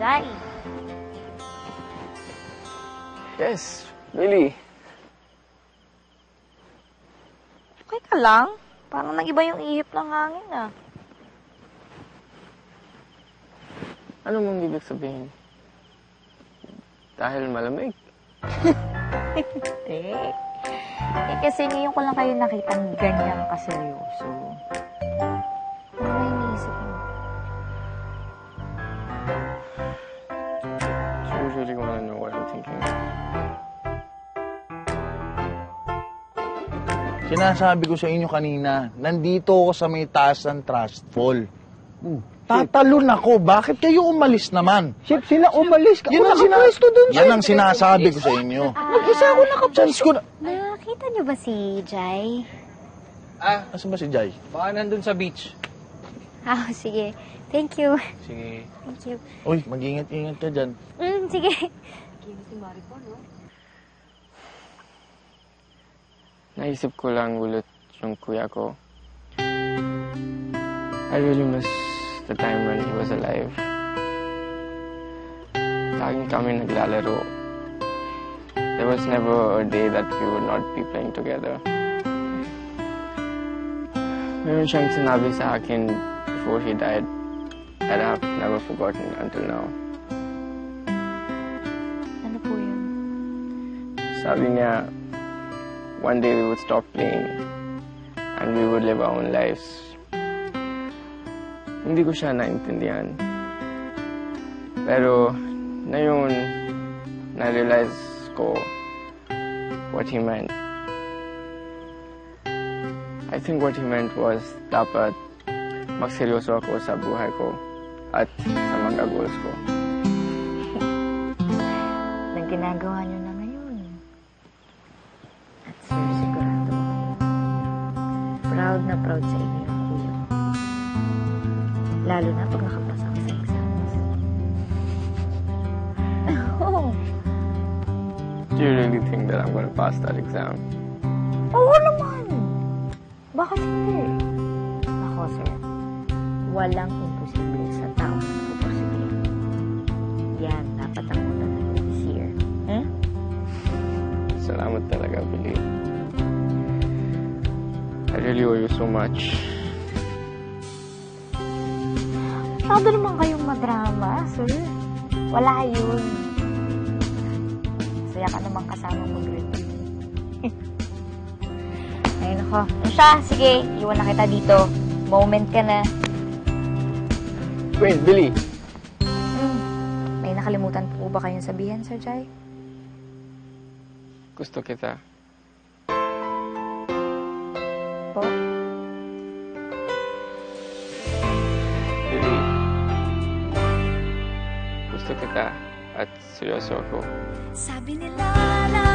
Jai. Yes, Billy. Okay ka lang? Parang nag-iba yung ihip ng hangin, ah. Ano mong ibig sabihin? Dahil malamig? Hindi. Eh, kasi ngayon ko lang kayo nakitang ganyan kaseryoso. Ano na iniisip mo? Do you really want to know what I'm thinking? Sinasabi ko sa inyo kanina, nandito ako sa may taas ng trust fall. Tatalon ako. Bakit kayo umalis naman? Chef, sila umalis. Yan ang, yan ang sinasabi ko sa inyo. Mag-isa ako Chance ko na... Nakita niyo ba si Jai? Asan ba si Jai? Baka nandun sa beach. Sige. Thank you. Sige. Thank you. Uy, mag-ingat-ingat ka dyan. Sige. Naisip ko lang ulit yung kuya ko. I really miss the time when he was alive. Laging kami naglalaro. There was never a day that we would not be playing together. Meron siyang sinabi sa akin before he died that I have never forgotten until now. Ano po yun? Sabi niya, one day we would stop playing and we would live our own lives. Hindi ko siya naintindihan. Pero, ngayon, na-realize ko what he meant. I think what he meant was dapat magseryoso ako sa buhay ko at sa mga goals ko. Nang ginagawa niyo na ngayon. At sir, sigurado ako. Proud na proud sa inyo yung kuya. Lalo na pag nakapasa ka sa exams. Oh. Do you really think that I'm gonna pass that exam? Oo naman! Bakit hindi? Ako, sir, walang imposible sa tao na nagpupursige. Yan, dapat ang muna natin this year. Salamat talaga, Billy. I really owe you so much. Masyado naman kayong madrama, sir. Wala yun. Saya ka naman kasama mag-review. Ayun ako. Ano siya? Sige, iwan na kita dito. Moment ka na. Wait, Billy. May nakalimutan po ba kayong sabihin, Sir Jai? Gusto kita. Po? Billy. Gusto kita at seryoso ako. Sabi nila na